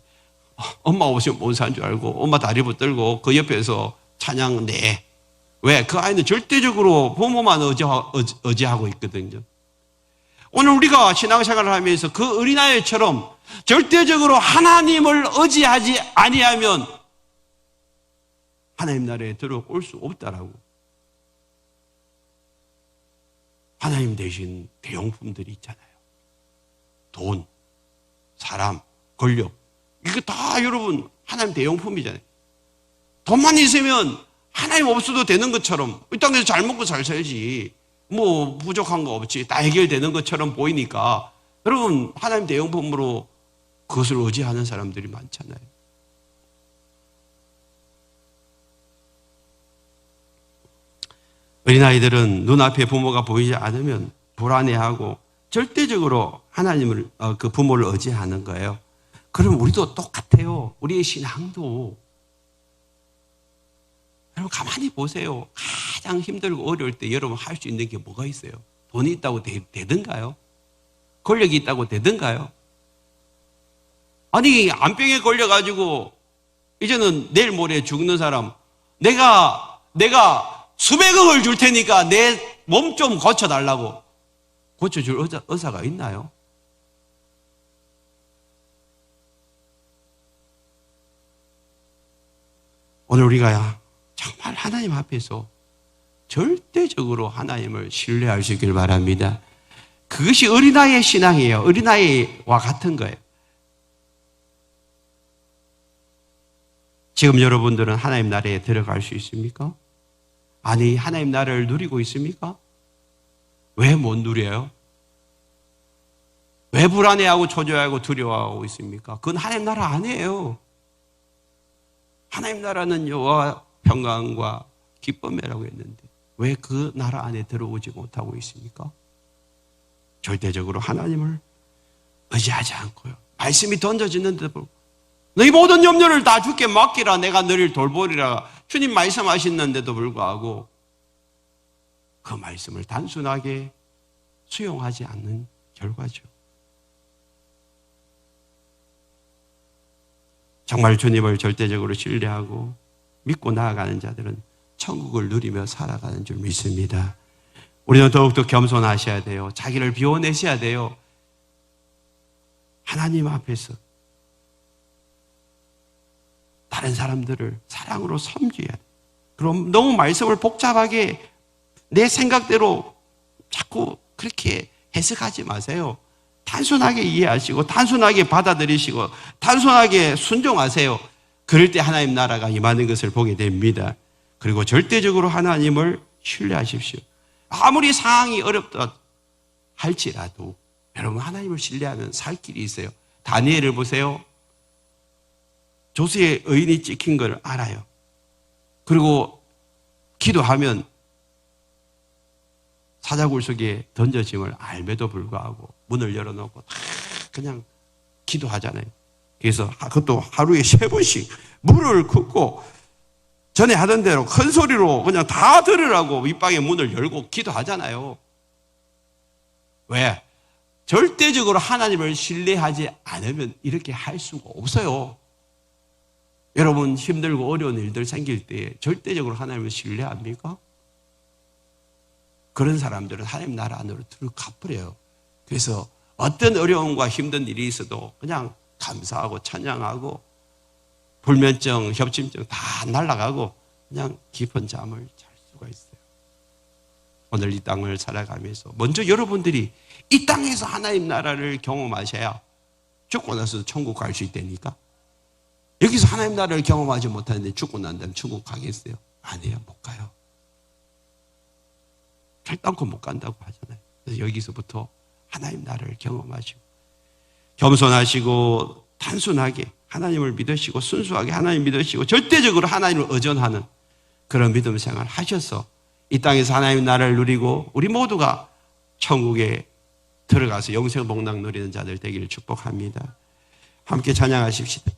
엄마 없으면 못 사는 줄 알고 엄마 다리 붙들고 그 옆에서 찬양 내. 왜? 그 아이는 절대적으로 부모만 의지하고 있거든요. 오늘 우리가 신앙생활을 하면서 그 어린아이처럼 절대적으로 하나님을 의지하지 아니하면 하나님 나라에 들어올 수 없다라고. 하나님 대신 대용품들이 있잖아요. 돈, 사람, 권력. 이거 다 여러분 하나님 대용품이잖아요. 돈만 있으면 하나님 없어도 되는 것처럼 이 땅에서 잘 먹고 잘 살지 부족한 거 없지 다 해결되는 것처럼 보이니까 여러분 하나님 대용품으로 그것을 의지하는 사람들이 많잖아요. 어린아이들은 눈앞에 부모가 보이지 않으면 불안해하고 절대적으로 하나님을 그 부모를 의지하는 거예요. 그럼 우리도 똑같아요. 우리의 신앙도. 여러분 가만히 보세요. 가장 힘들고 어려울 때 여러분 할 수 있는 게 뭐가 있어요? 돈이 있다고 되든가요? 권력이 있다고 되든가요? 아니 암병에 걸려가지고 이제는 내일 모레 죽는 사람 내가 수백억을 줄 테니까 내 몸 좀 고쳐달라고 고쳐줄 의사가 있나요? 오늘 우리가 정말 하나님 앞에서 절대적으로 하나님을 신뢰할 수 있길 바랍니다. 그것이 어린아이의 신앙이에요. 어린아이와 같은 거예요. 지금 여러분들은 하나님 나라에 들어갈 수 있습니까? 아니, 하나님 나라를 누리고 있습니까? 왜 못 누려요? 왜 불안해하고 초조해하고 두려워하고 있습니까? 그건 하나님 나라 아니에요. 하나님 나라는 여호와 평강과 기쁨이라고 했는데 왜 그 나라 안에 들어오지 못하고 있습니까? 절대적으로 하나님을 의지하지 않고요. 말씀이 던져지는데도 불구하고 너희 모든 염려를 다 주께 맡기라 내가 너를 돌보리라 주님 말씀하시는데도 불구하고 그 말씀을 단순하게 수용하지 않는 결과죠. 정말 주님을 절대적으로 신뢰하고 믿고 나아가는 자들은 천국을 누리며 살아가는 줄 믿습니다. 우리는 더욱더 겸손하셔야 돼요. 자기를 비워내셔야 돼요. 하나님 앞에서 다른 사람들을 사랑으로 섬겨야 돼. 그럼 너무 말씀을 복잡하게 내 생각대로 자꾸 그렇게 해석하지 마세요. 단순하게 이해하시고 단순하게 받아들이시고 단순하게 순종하세요. 그럴 때 하나님 나라가 임하는 것을 보게 됩니다. 그리고 절대적으로 하나님을 신뢰하십시오. 아무리 상황이 어렵다 할지라도 여러분 하나님을 신뢰하면 살 길이 있어요. 다니엘을 보세요. 조수의 의인이 찍힌 걸 알아요. 그리고 기도하면 사자굴 속에 던져짐을 알매도 불구하고 문을 열어놓고 다 그냥 기도하잖아요. 그래서 그것도 하루에 3번씩 문을 긋고 전에 하던 대로 큰 소리로 그냥 다 들으라고 윗방에 문을 열고 기도하잖아요. 왜? 절대적으로 하나님을 신뢰하지 않으면 이렇게 할 수가 없어요. 여러분 힘들고 어려운 일들 생길 때 절대적으로 하나님을 신뢰합니까? 그런 사람들은 하나님 나라 안으로 들어가버려요. 그래서 어떤 어려움과 힘든 일이 있어도 그냥 감사하고 찬양하고 불면증, 협심증 다 날아가고 그냥 깊은 잠을 잘 수가 있어요. 오늘 이 땅을 살아가면서 먼저 여러분들이 이 땅에서 하나님 나라를 경험하셔야 죽고 나서 천국 갈 수 있다니까. 여기서 하나님 나라를 경험하지 못하는데 죽고 난 다음에 천국 가겠어요? 아니에요. 못 가요. 결단코 못 간다고 하잖아요. 그래서 여기서부터 하나님 나라를 경험하시고 겸손하시고 단순하게 하나님을 믿으시고 순수하게 하나님 믿으시고 절대적으로 하나님을 의존하는 그런 믿음 생활 하셔서 이 땅에서 하나님 나라를 누리고 우리 모두가 천국에 들어가서 영생 복락 누리는 자들 되기를 축복합니다. 함께 찬양하십시다.